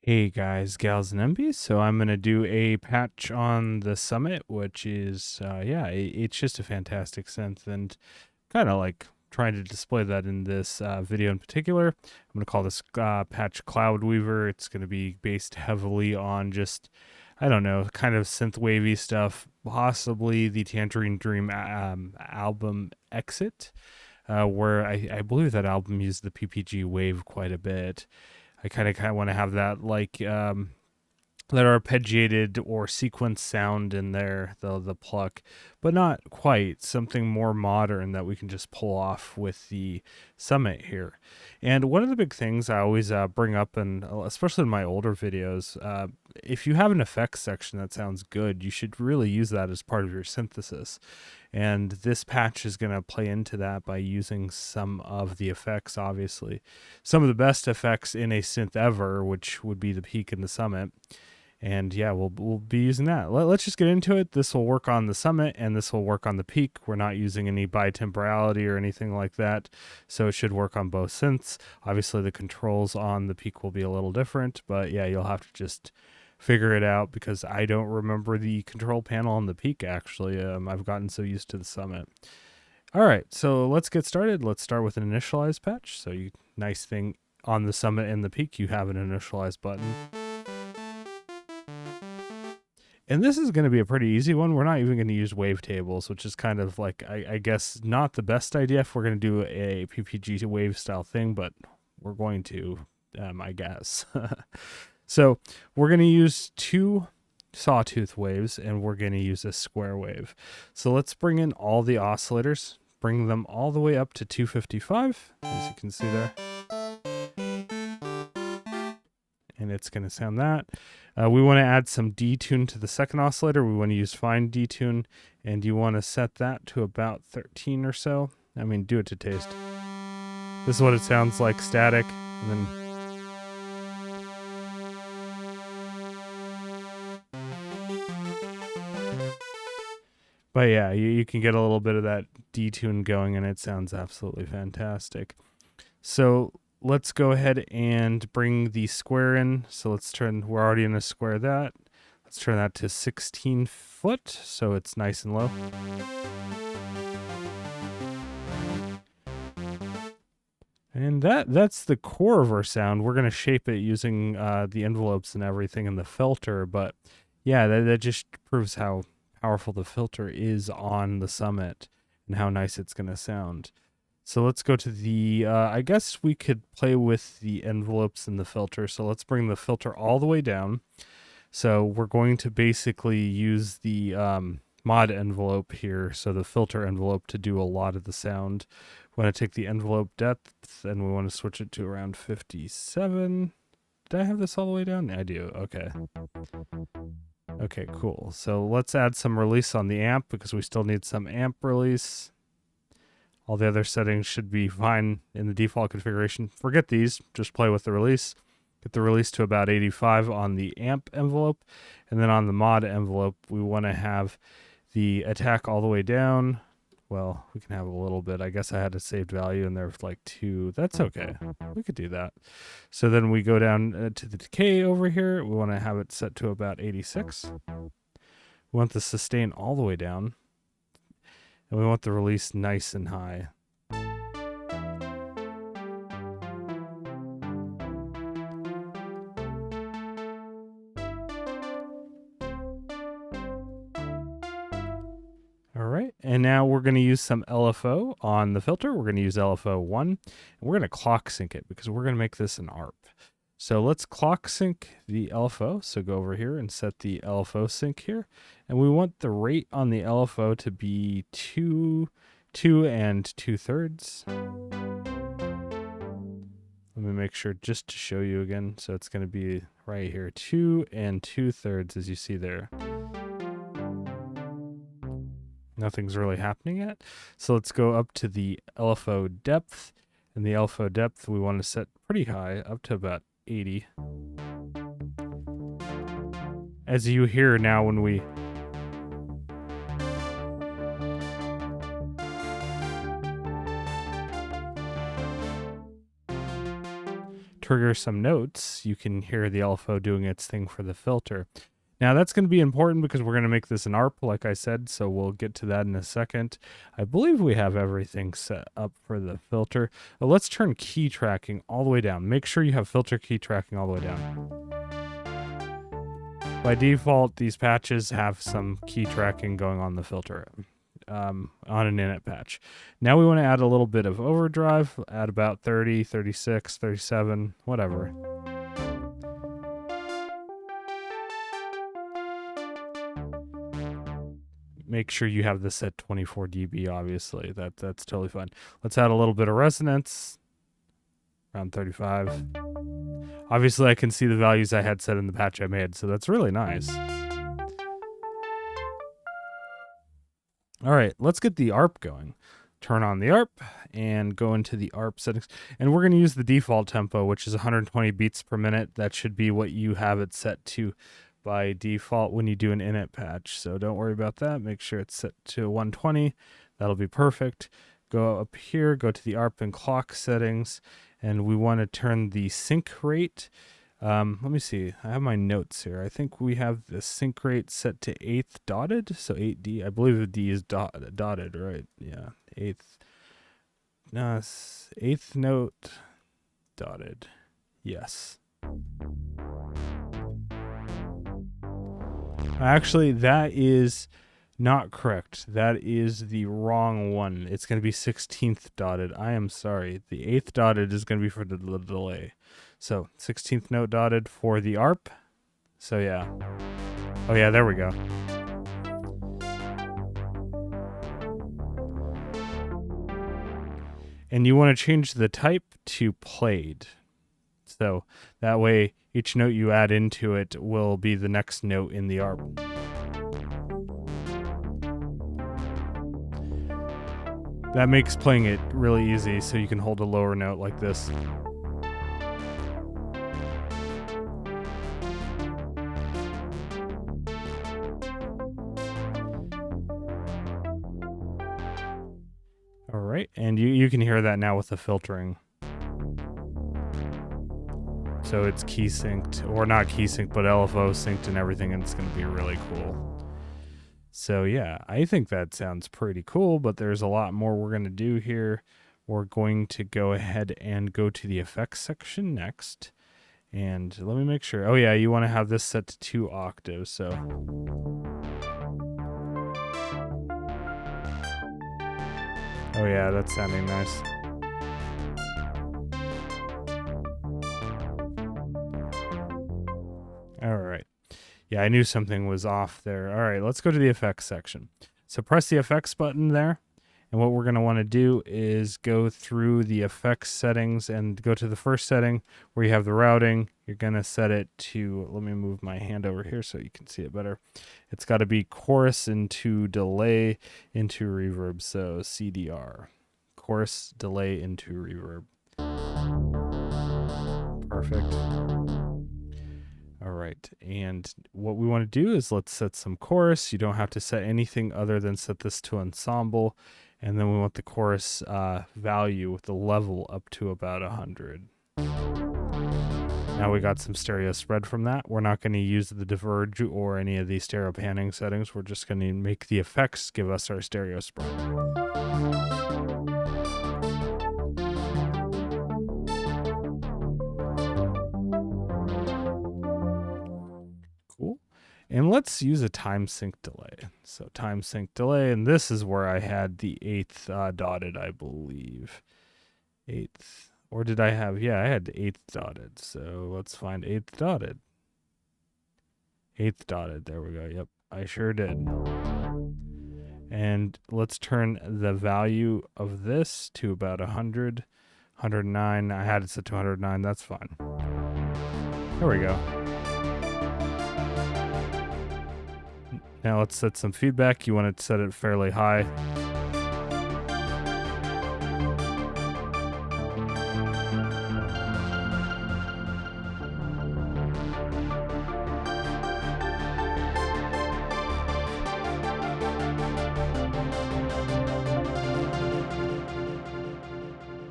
Hey guys, gals, and MBs. So I'm gonna do a patch on the Summit, which is it's just a fantastic synth, and kind of like trying to display that in this video in particular. I'm gonna call this patch Cloud Weaver. It's gonna be based heavily on just I don't know, kind of synth wavy stuff, possibly the Tangerine Dream album Exit, where I believe that album used the PPG wave quite a bit. I kind of want to have that like that arpeggiated or sequence sound in there, the pluck, but not quite something more modern that we can just pull off with the Summit here. And one of the big things I always bring up, and especially in my older videos, if you have an effects section that sounds good, you should really use that as part of your synthesis. And this patch is going to play into that by using some of the effects, obviously. Some of the best effects in a synth ever, which would be the peak and the Summit. And yeah, we'll be using that. Let's just get into it. This will work on the Summit and this will work on the peak. We're not using any bitemporality or anything like that, so it should work on both synths. Obviously the controls on the peak will be a little different, but yeah, you'll have to just figure it out because I don't remember the control panel on the peak actually. I've gotten so used to the Summit. All right, so let's get started. Let's start with an initialize patch. So nice thing on the Summit and the peak, you have an initialize button. And this is going to be a pretty easy one. We're not even going to use wavetables, which is kind of like, I guess, not the best idea if we're going to do a PPG wave style thing, but we're going to, I guess. So we're going to use two sawtooth waves, and we're going to use a square wave. So let's bring in all the oscillators, bring them all the way up to 255, as you can see there. And it's going to sound that. We want to add some detune to the second oscillator. We want to use fine detune, and you want to set that to about 13 or so. I mean, do it to taste. This is what it sounds like static, and then but yeah, you can get a little bit of that detune going, and it sounds absolutely fantastic. So let's go ahead and bring the square in. So we're already in a square that. Let's turn that to 16 foot so it's nice and low. And that's the core of our sound. We're going to shape it using the envelopes and everything in the filter. But yeah, that just proves how powerful the filter is on the Summit and how nice it's going to sound. So let's go to the, I guess we could play with the envelopes and the filter. So let's bring the filter all the way down. So we're going to basically use the mod envelope here. So the filter envelope to do a lot of the sound. We want to take the envelope depth and we want to switch it to around 57. Did I have this all the way down? I do. Okay. Okay, cool. So let's add some release on the amp because we still need some amp release. All the other settings should be fine in the default configuration. Forget these, just play with the release. Get the release to about 85 on the amp envelope. And then on the mod envelope, we want to have the attack all the way down. Well, we can have a little bit. I guess I had a saved value in there with like 2. That's okay. We could do that. So then we go down to the decay over here. We want to have it set to about 86. We want the sustain all the way down. And we want the release nice and high. All right, and now we're going to use some LFO on the filter. We're going to use LFO 1, and we're going to clock sync it because we're going to make this an ARP. So let's clock sync the LFO. So go over here and set the LFO sync here. And we want the rate on the LFO to be 2 and 2/3. Let me make sure just to show you again. So it's going to be right here, 2 and 2/3 as you see there. Nothing's really happening yet. So let's go up to the LFO depth. And the LFO depth we want to set pretty high, up to about 80. As you hear now when we trigger some notes, you can hear the LFO doing its thing for the filter. Now that's going to be important because we're going to make this an ARP, like I said, so we'll get to that in a second. I believe we have everything set up for the filter. But let's turn key tracking all the way down. Make sure you have filter key tracking all the way down. By default, these patches have some key tracking going on the filter, on an init patch. Now we want to add a little bit of overdrive, add about 30, 36, 37, whatever. Make sure you have this set 24 dB, obviously. That's totally fine. Let's add a little bit of resonance, around 35. Obviously, I can see the values I had set in the patch I made, so that's really nice. All right, let's get the ARP going. Turn on the ARP and go into the ARP settings. And we're going to use the default tempo, which is 120 beats per minute. That should be what you have it set to by default when you do an init patch. So don't worry about that. Make sure it's set to 120. That'll be perfect. Go up here, go to the ARP and clock settings, and we want to turn the sync rate. Let me see. I have my notes here. I think we have the sync rate set to 8th dotted. So 8D. I believe the D is dotted, right? Yeah. 8th. No, 8th note dotted. Yes. Actually, that is not correct. That is the wrong one. It's going to be 16th dotted. I am sorry. The 8th dotted is going to be for the delay. So 16th note dotted for the ARP. So yeah. Oh yeah, there we go. And you want to change the type to played. So that way each note you add into it will be the next note in the ARP. That makes playing it really easy, so you can hold a lower note like this. All right, and you can hear that now with the filtering. So it's key synced, or not key synced, but LFO synced and everything, and it's going to be really cool. So yeah, I think that sounds pretty cool, but there's a lot more we're going to do here. We're going to go ahead and go to the effects section next. And let me make sure. Oh yeah, you want to have this set to 2 octaves, so. Oh yeah, that's sounding nice. All right. Yeah, I knew something was off there. All right, let's go to the effects section. So press the effects button there. And what we're going to want to do is go through the effects settings and go to the first setting where you have the routing. You're going to set it to, let me move my hand over here so you can see it better. It's got to be chorus into delay into reverb. So CDR, chorus delay into reverb. Perfect. All right, and what we want to do is let's set some chorus. You don't have to set anything other than set this to ensemble. And then we want the chorus value with the level up to about 100. Now we got some stereo spread from that. We're not going to use the diverge or any of the stereo panning settings. We're just going to make the effects give us our stereo spread. Cool. And let's use a time sync delay. So time sync delay, and this is where I had the 8th dotted, I believe. 8th, or did I have, yeah, I had the 8th dotted. So let's find 8th dotted. 8th dotted, there we go, yep, I sure did. And let's turn the value of this to about 100, 109. I had it set to 109, that's fine. There we go. Now let's set some feedback. You want to set it fairly high.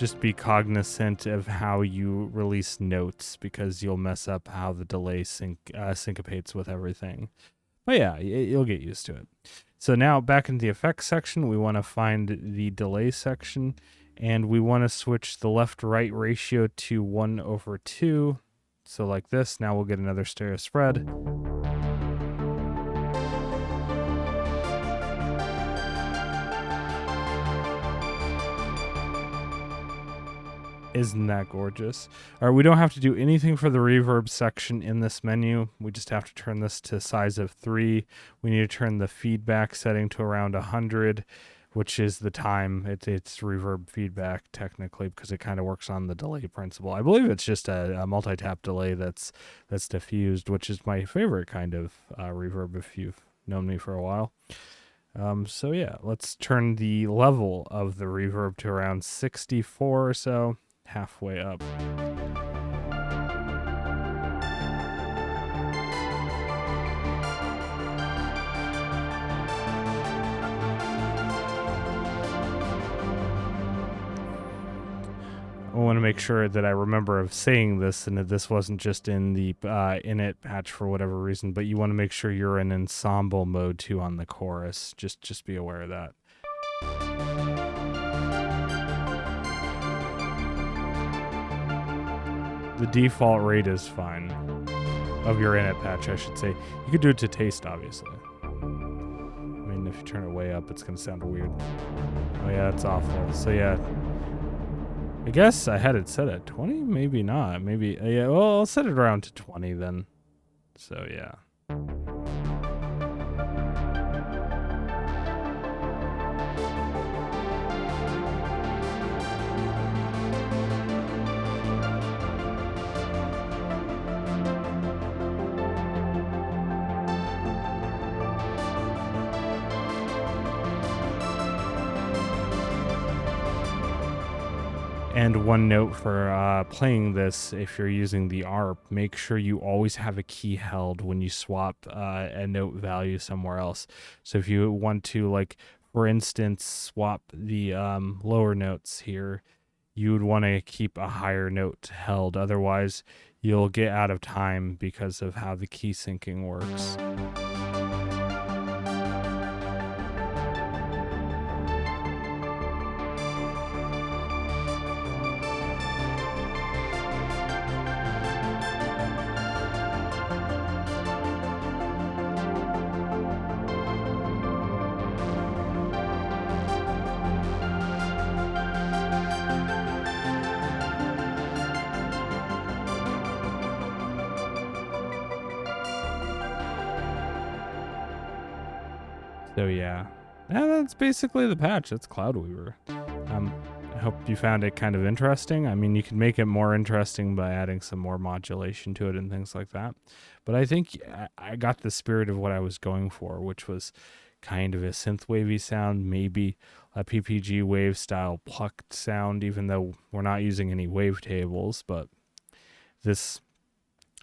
just be cognizant of how you release notes, because you'll mess up how the delay syncopates with everything. But yeah, you'll get used to it. So now back in the effects section, we want to find the delay section, and we want to switch the left-right ratio to 1/2. So like this. Now we'll get another stereo spread. Isn't that gorgeous? All right, we don't have to do anything for the reverb section in this menu. We just have to turn this to size of 3. We need to turn the feedback setting to around 100, which is the time. It's reverb feedback technically, because it kind of works on the delay principle. I believe it's just a multi-tap delay that's diffused, which is my favorite kind of reverb if you've known me for a while. So yeah, let's turn the level of the reverb to around 64 or so. Halfway up. I want to make sure that I remember of saying this, and that this wasn't just in the init patch for whatever reason, but you want to make sure you're in ensemble mode too on the chorus. Just be aware of that. The default rate is fine. Of your init patch, I should say. You could do it to taste, obviously. I mean, if you turn it way up, it's going to sound weird. Oh yeah, that's awful. So yeah, I guess I had it set at 20? Maybe not. Maybe, yeah, well, I'll set it around to 20 then. So yeah. And one note for playing this, if you're using the ARP, make sure you always have a key held when you swap a note value somewhere else. So if you want to, like, for instance, swap the lower notes here, you would want to keep a higher note held. Otherwise, you'll get out of time because of how the key syncing works. So yeah, that's basically the patch. That's Cloudweaver. I hope you found it kind of interesting. I mean, you can make it more interesting by adding some more modulation to it and things like that. But I think I got the spirit of what I was going for, which was kind of a synth wavy sound, maybe a PPG wave style plucked sound, even though we're not using any wavetables. But this,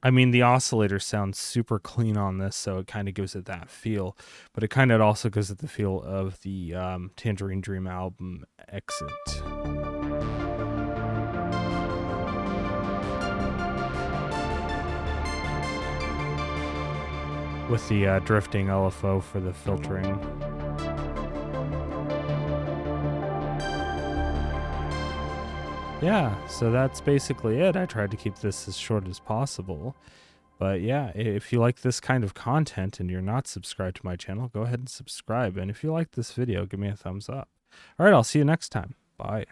I mean, the oscillator sounds super clean on this, so it kind of gives it that feel. But it kind of also gives it the feel of the Tangerine Dream album Exit. With the drifting LFO for the filtering. Yeah, so that's basically it. I tried to keep this as short as possible. But yeah, if you like this kind of content and you're not subscribed to my channel, go ahead and subscribe. And if you like this video, give me a thumbs up. All right, I'll see you next time. Bye.